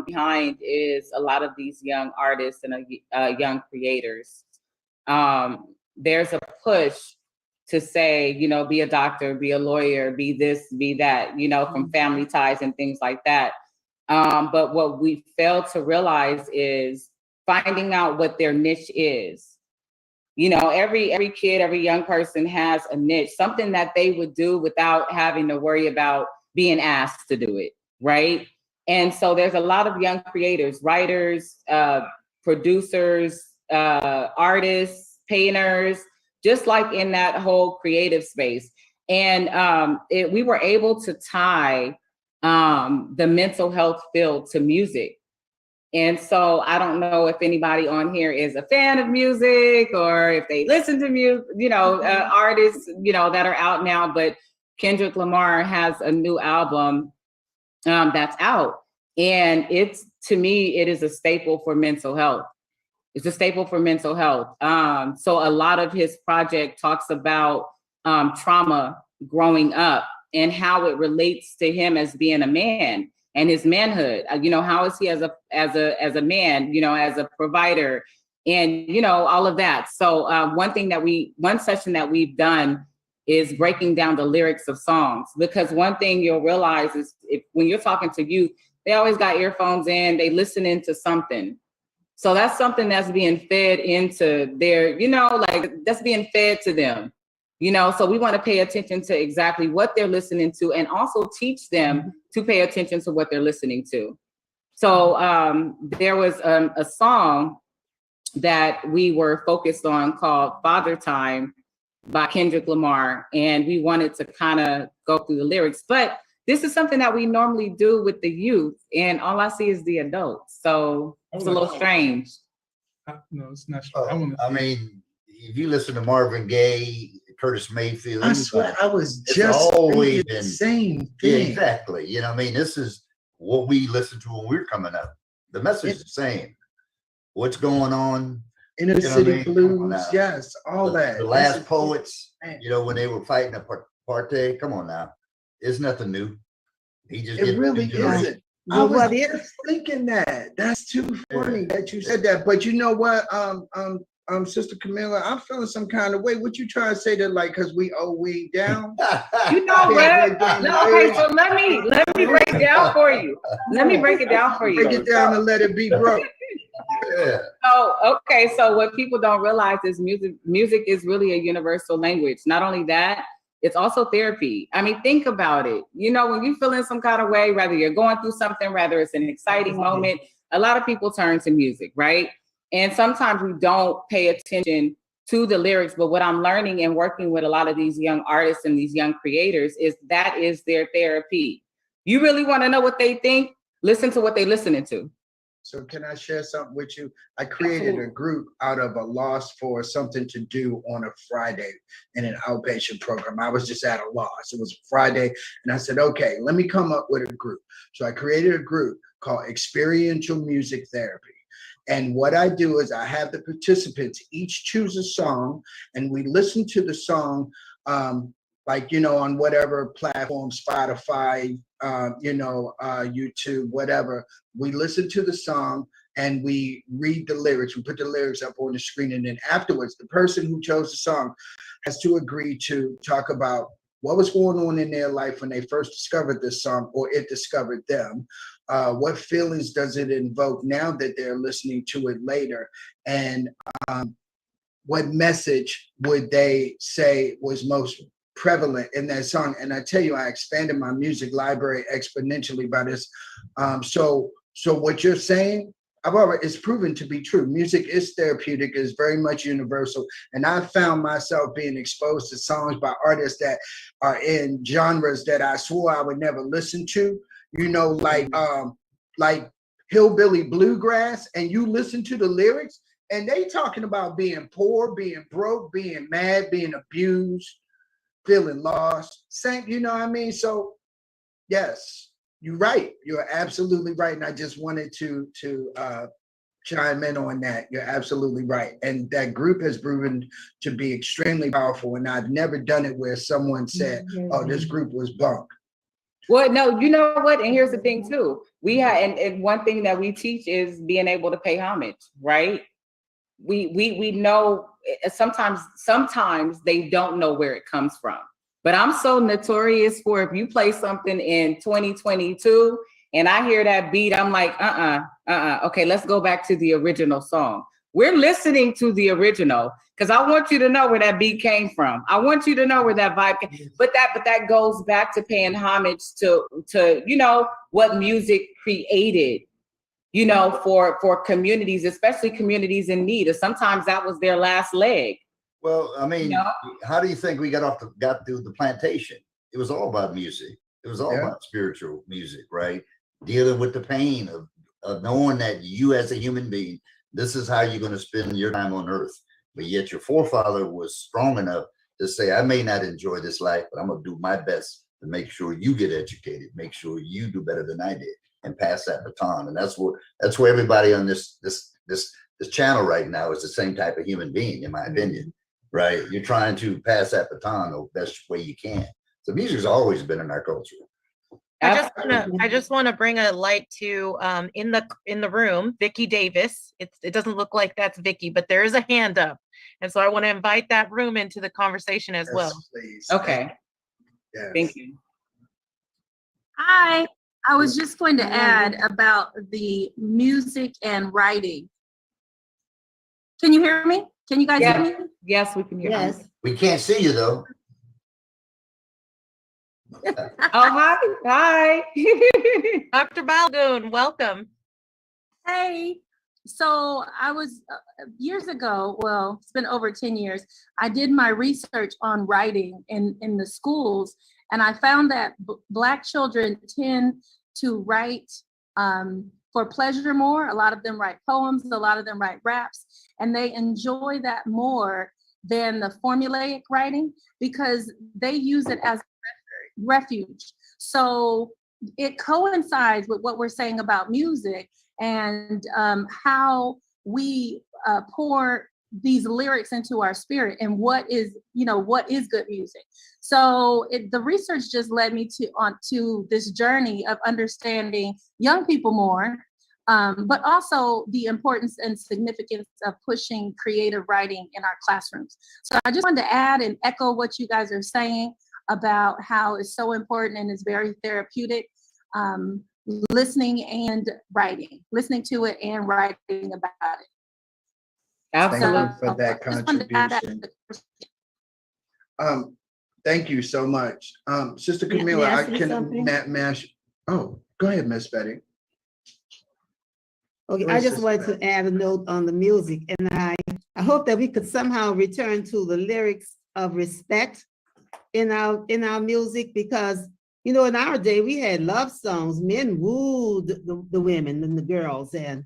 Behind is a lot of these young artists and young creators. There's a push to say, you know, be a doctor, be a lawyer, be this, be that, you know, from family ties and things like that. But what we fail to realize is finding out what their niche is. You know, every kid, every young person has a niche, something that they would do without having to worry about being asked to do it, right? And so there's a lot of young creators, writers, producers, artists, painters, just like in that whole creative space. And we were able to tie the mental health field to music. And so I don't know if anybody on here is a fan of music or if they listen to music, you know, artists, you know, that are out now, but Kendrick Lamar has a new album that's out. And it's, to me, it is a staple for mental health. It's a staple for mental health. So a lot of his project talks about trauma growing up and how it relates to him as being a man and his manhood. You know, how is he as a man, you know, as a provider and, you know, all of that. So one session that we've done is breaking down the lyrics of songs, because one thing you'll realize is when you're talking to youth, they always got earphones in, they listening to something. So that's something that's being fed into their, you know, like that's being fed to them, you know, so we want to pay attention to exactly what they're listening to and also teach them to pay attention to what they're listening to. So there was a song that we were focused on called Father Time by Kendrick Lamar. And we wanted to kind of go through the lyrics, but this is something that we normally do with the youth and all I see is the adults. So it's a little strange. No, it's not strange. I mean, if you listen to Marvin Gaye, Curtis Mayfield, I swear I was just thinking the same thing. Yeah, exactly. You know, I mean, this is what we listened to when we were coming up. The message is the same. What's going on? Inner city blues, yes, all that. The last poets, you know, when they were fighting apartheid, come on now. It's nothing new. He just it really isn't. I was just thinking that. That's too funny that you said that. But you know what, Sister Camilla, I'm feeling some kind of way. What you trying to say that, like, because we owe we down? You know what? No, okay, so let me break it down for you. Let me break it down for you. Break it down and let it be broke. Yeah. So what people don't realize is music is really a universal language. Not only that, it's also therapy. I mean, think about it. You know, when you feel in some kind of way, whether you're going through something, whether it's an exciting moment, a lot of people turn to music, right? And sometimes we don't pay attention to the lyrics, but what I'm learning and working with a lot of these young artists and these young creators is that is their therapy. You really want to know what they think? Listen to what they're listening to. So can I share something with you? I created a group out of a loss for something to do on a Friday in an outpatient program. I was just at a loss. It was a Friday. And I said, okay, let me come up with a group. So I created a group called Experiential Music Therapy. And what I do is I have the participants each choose a song and we listen to the song, like, you know, on whatever platform, Spotify, YouTube, whatever. We listen to the song and we read the lyrics. We put the lyrics up on the screen. And then afterwards, the person who chose the song has to agree to talk about what was going on in their life when they first discovered this song or it discovered them. What feelings does it invoke now that they're listening to it later? And what message would they say was most prevalent in that song? And I tell you, I expanded my music library exponentially by this. So what you're saying, it's proven to be true. Music is therapeutic, is very much universal. And I found myself being exposed to songs by artists that are in genres that I swore I would never listen to, you know, like hillbilly bluegrass, and you listen to the lyrics And they talking about being poor, being broke, being mad, being abused, feeling lost. Same, you know what I mean? So yes, you're right. You're absolutely right. And I just wanted to chime in on that. You're absolutely right. And that group has proven to be extremely powerful. And I've never done it where someone said, oh, this group was bunk. Well, no, you know what? And here's the thing too. We have, and one thing that we teach is being able to pay homage, right? We know sometimes they don't know where it comes from. But I'm so notorious for, if you play something in 2022 and I hear that beat, I'm like, okay, let's go back to the original song. We're listening to the original because I want you to know where that beat came from. I want you to know where that vibe came. But that goes back to paying homage to you know what music created, you know, for communities, especially communities in need. Or sometimes that was their last leg. Well, I mean, You know? how do you think we got through the plantation? It was all about music. It was all about spiritual music, right? Dealing with the pain of knowing that you as a human being, this is how you're going to spend your time on earth. But yet your forefather was strong enough to say, I may not enjoy this life, but I'm going to do my best to make sure you get educated, make sure you do better than I did, and pass that baton. And that's where everybody on this channel right now is the same type of human being, in my opinion, right? You're trying to pass that baton the best way you can. So music's always been in our culture. I just want to bring a light to in the room, Vicky Davis. It doesn't look like that's Vicky, but there is a hand up, and so I want to invite that room into the conversation as well. Please. Okay. Yes. Thank you. Hi, I was just going to add about the music and writing. Can you hear me? Can you guys hear me? Yes, we can hear you. We can't see you though. Oh, hi. Dr. Baldoon, welcome. Hey, so I was years ago, well, it's been over 10 years, I did my research on writing in the schools, and I found that Black children tend to write for pleasure more. A lot of them write poems, a lot of them write raps, and they enjoy that more than the formulaic writing because they use it as refuge. So it coincides with what we're saying about music and how we pour these lyrics into our spirit and what is good music. So the research just led me to this journey of understanding young people more, but also the importance and significance of pushing creative writing in our classrooms. So I just wanted to add and echo what you guys are saying about how it's so important and it's very therapeutic, listening and writing, listening to it and writing about it. Absolutely. Thank you for that contribution. Thank you so much. Sister Camila, I can mash. Oh, go ahead, Miss Betty. Okay, I just wanted to add a note on the music, and I hope that we could somehow return to the lyrics of respect in our music, because you know, in our day we had love songs. Men wooed the women and the girls, and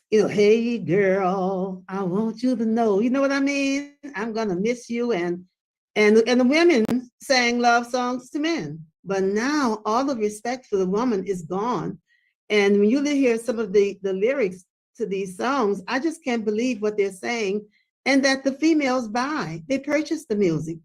you know, hey girl, I want you to know, you know what I mean? I'm gonna miss you, and the women sang love songs to men. But now all the respect for the woman is gone. And when you hear some of the lyrics to these songs, I just can't believe what they're saying, and that the females buy. They purchase the music.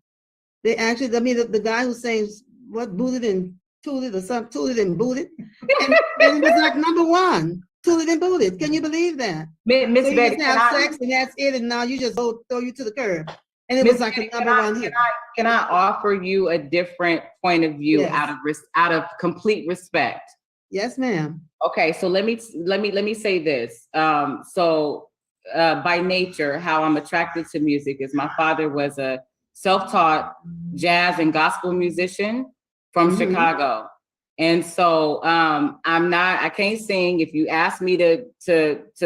They actually, I mean, the guy who sings what, booted and tooted or something, tooted and booted, and it was like number one, tooted and booted. Can you believe that? Miss So Betty, you just have sex and that's it, and now you just throw you to the curb. And it Miss was like Betty, a number one hit. Can I offer you a different point of view Yes. out of complete respect? Yes, ma'am. Okay, so let me say this. By nature, how I'm attracted to music is my father was a self-taught jazz and gospel musician from Chicago. And so I can't sing. If you ask me to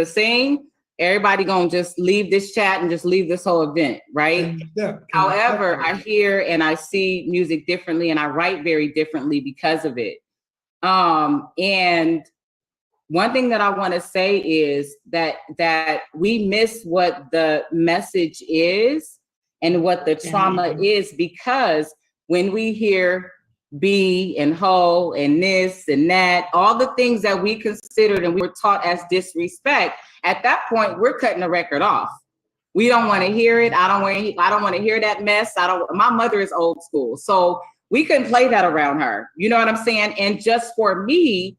sing, everybody gonna just leave this chat and just leave this whole event, right? Yeah. However, I hear and I see music differently and I write very differently because of it. And one thing that I want to say is that we miss what the message is and what the trauma is, because when we hear be and ho and this and that, all the things that we considered and we were taught as disrespect, at that point, we're cutting the record off. We don't want to hear it. I don't want to hear that mess. My mother is old school, so we couldn't play that around her. You know what I'm saying? And just for me,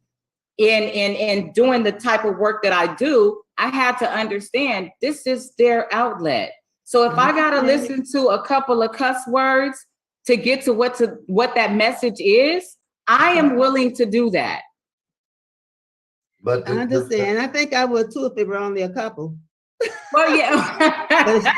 in doing the type of work that I do, I had to understand this is their outlet. So if I gotta listen to a couple of cuss words to get to what that message is, I am willing to do that. But I understand. I think I would too if it were only a couple. Well, yeah.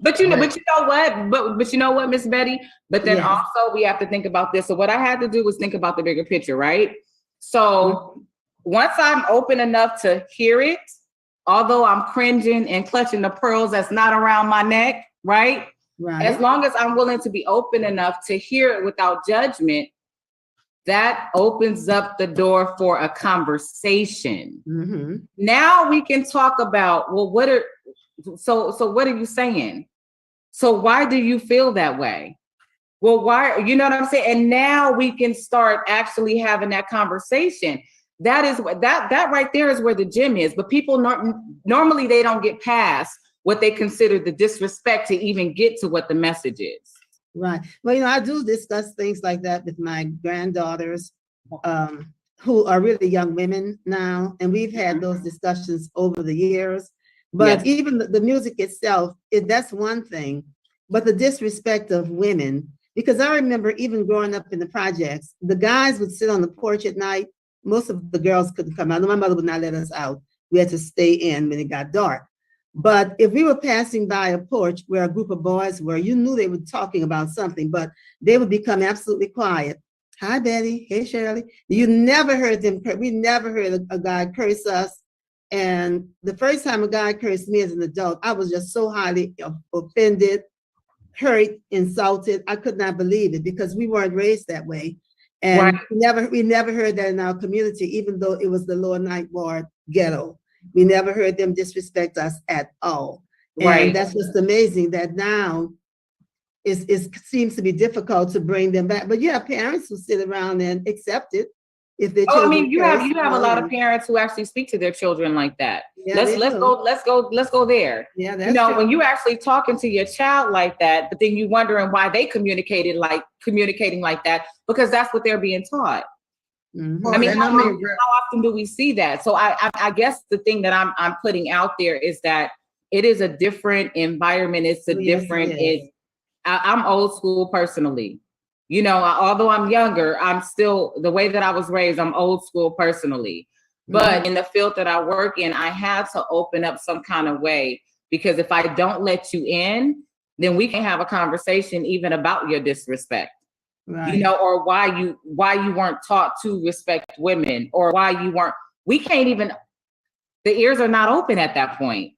But you know what, Miss Betty? But then Yes. also we have to think about this. So what I had to do was think about the bigger picture, right? So once I'm open enough to hear it, although I'm cringing and clutching the pearls that's not around my neck, right? Right. As long as I'm willing to be open enough to hear it without judgment, that opens up the door for a conversation. Mm-hmm. Now we can talk about, well, what are you saying? So why do you feel that way? Well, why, you know what I'm saying? And now we can start actually having that conversation. That is what that right there is where the gym is. But people normally they don't get past what they consider the disrespect to even get to what the message is. Right. Well, you know, I do discuss things like that with my granddaughters, who are really young women now, and we've had those discussions over the years. But Yes. even the music itself, that's one thing, but the disrespect of women, because I remember even growing up in the projects, the guys would sit on the porch at night. Most of the girls couldn't come out. My mother would not let us out. We had to stay in when it got dark. But if we were passing by a porch where a group of boys were, you knew they were talking about something, but they would become absolutely quiet. Hi, Betty. Hey, Shirley. You never heard them. We never heard a guy curse us. And the first time a guy cursed me as an adult, I was just so highly offended, hurt, insulted. I could not believe it because we weren't raised that way. And Right. we never heard that in our community, even though it was the Lower Ninth Ward ghetto. We never heard them disrespect us at all. Right. And that's just amazing that now it seems to be difficult to bring them back. But you have parents who sit around and accept it. If they Oh, I mean, you have a lot of parents who actually speak to their children like that. Yeah, let's go there. Yeah, that's you know, true. when you actually talking to your child like that, but then you wondering why they communicating like that, because that's what they're being taught. Mhm. I mean, how Well, often do we see that? So I guess the thing that I'm putting out there is that it is a different environment. It's a Yes, different. it is. I'm old school personally. You know, although I'm younger, I'm still the way that I was raised. I'm old school personally, but in the field that I work in, I had to open up some kind of way, because if I don't let you in, then we can have a conversation even about your disrespect. Right. You know, or why you weren't taught to respect women, or why you weren't. We can't even. The ears are not open at that point.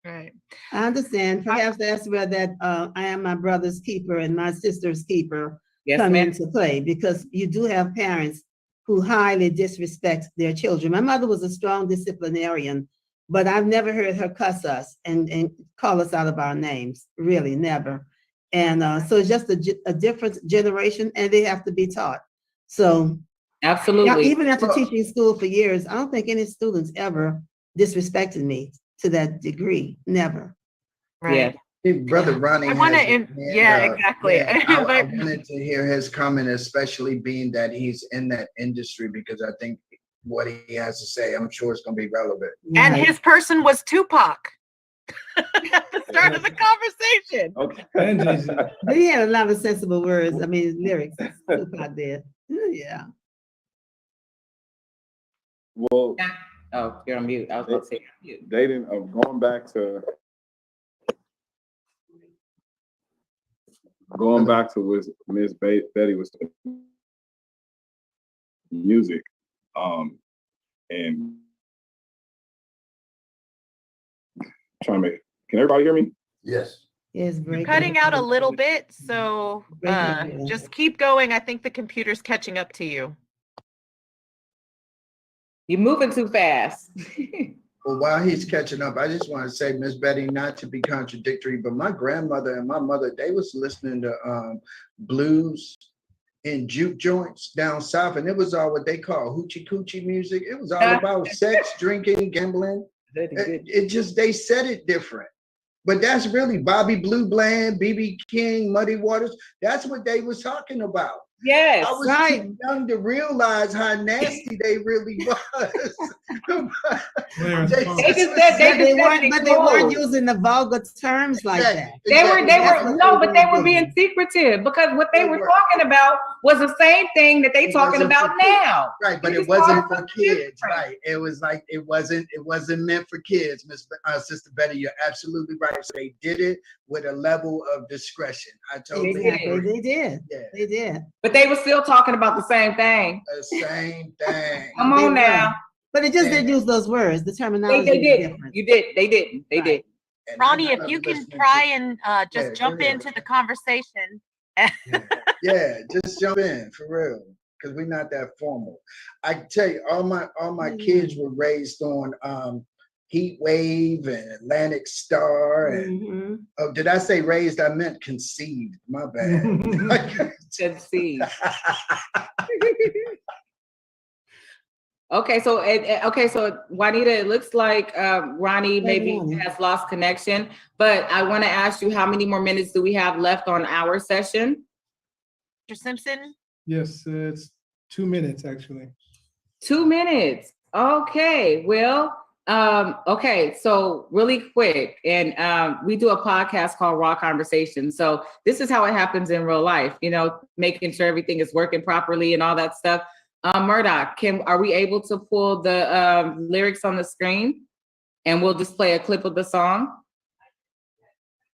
Right. I understand. Perhaps that's where that I am my brother's keeper and my sister's keeper Yes, come ma'am. into play, because you do have parents who highly disrespect their children. My mother was a strong disciplinarian, but I've never heard her cuss us and call us out of our names. Really, never. And so it's just a different generation, and they have to be taught. So Absolutely. even after teaching school for years, I don't think any students ever disrespected me to that degree. Never. Right. Yeah. Brother Ronnie. I want has to, his hand yeah, up. exactly. Yeah, I But- wanted to hear his comment, especially being that he's in that industry, because I think what he has to say, I'm sure it's going to be relevant. and Right. his person was Tupac at the start of the conversation. Okay. And Jay-Z. But he had a lot of sensible words. I mean, lyrics. Tupac did. Yeah. Well, Oh, you're on mute. I was about to say you're on mute. dating, going back to what Miss Betty was saying, music, and trying to make. Can everybody hear me? Yes. It's You're cutting out a little bit, so just keep going. I think the computer's catching up to you. You're moving too fast. Well, while he's catching up, I just want to say, Miss Betty, not to be contradictory, but my grandmother and my mother, they was listening to blues in juke joints down south, and it was all what they call hoochie coochie music. It was all about sex, drinking, gambling. It just, they said it different. But that's really Bobby Blue Bland, BB King, Muddy Waters. That's what they was talking about. Yes, I was too young to realize how nasty they really was. Clarence, They Paul. they just said But they weren't, it but they weren't closed. using the vulgar terms like that. They were That's what no, but they were doing. being secretive because what they They were were. talking about was the same thing that they It talking wasn't about for kids. now. Right, but They it just wasn't called for something kids, different. right? It was like it wasn't meant for kids, Sister Betty. You're absolutely right. So they did it with a level of discretion. I totally Exactly, agree. they did, Yeah, they did. But they were still talking about the same thing. the same thing. Come They on were. now. But it just didn't Yeah. use those words, the terminology They was did. different. You did. They didn't. They Right. did. And Ronnie, I if you remember can listening try to- and Yeah, just go jump ahead. into the conversation. Yeah, just jump in for real, because we're not that formal. I tell you, all my kids were raised on Heat Wave and Atlantic Star. And Mhm. oh, did I say raised? I meant conceived. My bad. Should see. Okay, so Juanita, it looks like Ronnie maybe Ronnie. has lost connection, but I want to ask you, how many more minutes do we have left on our session? Mr. Simpson? Yes, it's 2 minutes, actually. 2 minutes. Okay, well, okay, so really quick, and we do a podcast called Raw Conversation. So this is how it happens in real life, you know, making sure everything is working properly and all that stuff. Murdoch, are we able to pull the lyrics on the screen, and we'll just play a clip of the song?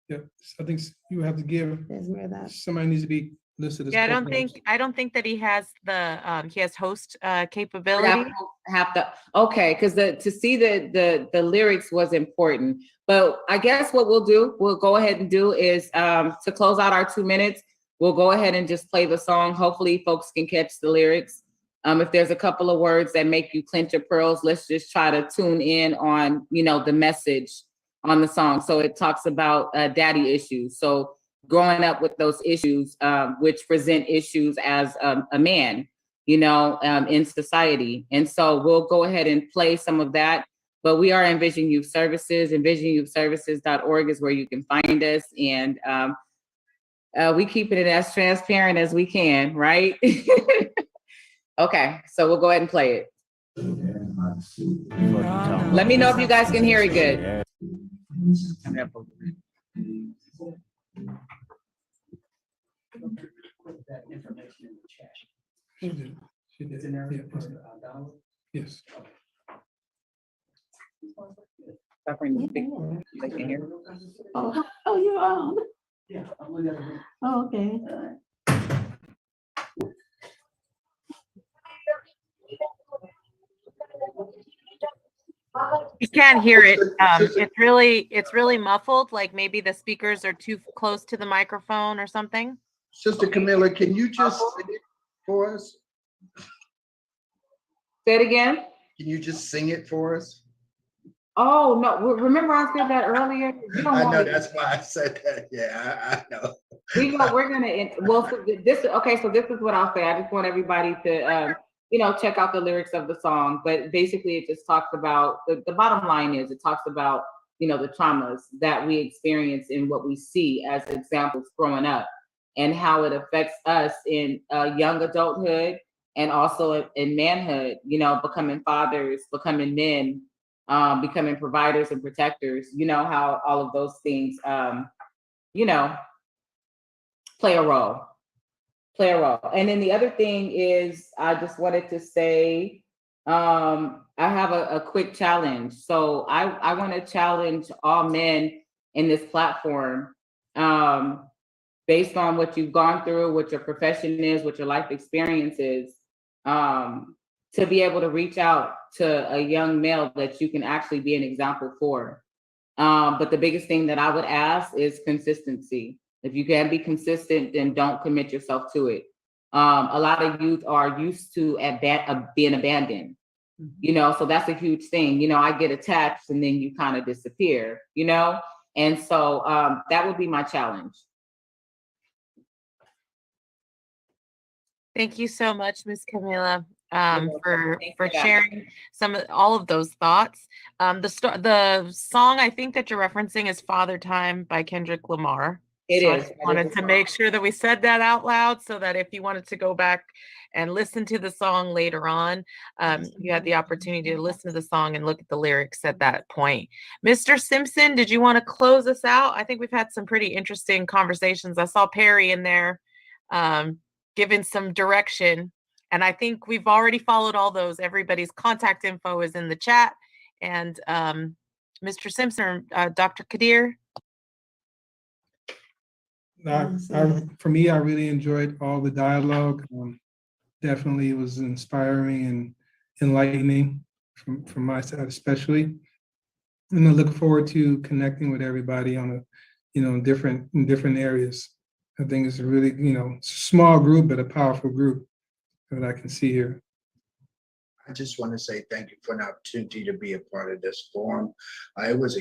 Yeah, I think you have to give, There's Murdoch. somebody needs to be listed as. Yeah, co-host. I don't think that he has he has host We capability. have to, okay, because to see the lyrics was important. But I guess what we'll go ahead and do is to close out our 2 minutes, we'll go ahead and just play the song. Hopefully folks can catch the lyrics. If there's a couple of words that make you clench your pearls, let's just try to tune in on, you know, the message on the song. So it talks about daddy issues. So growing up with those issues, which present issues as a man, you know, in society. And so we'll go ahead and play some of that. But we are Envision Youth Services. EnvisionYouthServices.org is where you can find us. And we keep it as transparent as we can, right? Okay, so we'll go ahead and play it. Let me know if you guys can hear it good. She did. She did. Yes. They can hear. Oh, you're on. Oh, okay. You can't hear it. It's really muffled, like maybe the speakers are too close to the microphone or something. Sister Camilla, can you just sing it for us? Say it again. Can you just sing it for us? Oh, no, remember I said that earlier? You don't I want know, me- that's why I said that. Yeah, I know. we're gonna, well, so okay, so this is what I'll say. I just want everybody to, you know, check out the lyrics of the song, but basically it just talks about, the bottom line is, it talks about, you know, the traumas that we experience and what we see as examples growing up and how it affects us in young adulthood and also in manhood, you know, becoming fathers, becoming men, becoming providers and protectors, you know, how all of those things, you know, play a role. And then the other thing is, I just wanted to say, I have a quick challenge. So I want to challenge all men in this platform, based on what you've gone through, what your profession is, what your life experience is, to be able to reach out to a young male that you can actually be an example for. But the biggest thing that I would ask is consistency. If you can be consistent, then don't commit yourself to it. A lot of youth are used to being abandoned. you know, so that's a huge thing. You know, I get attached and then you kind of disappear, you know? And so that would be my challenge. Thank you so much, Ms. Camila, welcome. for Thanks for that. sharing all of those thoughts. The song I think that you're referencing is "Father Time" by Kendrick Lamar. It So is. I just wanted to make sure that we said that out loud, so that if you wanted to go back and listen to the song later on, you had the opportunity to listen to the song and look at the lyrics at that point. Mr. Simpson, did you want to close us out? I think we've had some pretty interesting conversations. I saw Perry in there. Given some direction. And I think we've already followed all those. Everybody's contact info is in the chat. And Mr. Simpson, Dr. Kadir. For me, I really enjoyed all the dialogue. Definitely it was inspiring and enlightening from my side, especially. And I look forward to connecting with everybody on a, you know, in different areas. I think it's a really, you know, small group, but a powerful group that I can see here. I just want to say thank you for an opportunity to be a part of this forum. It was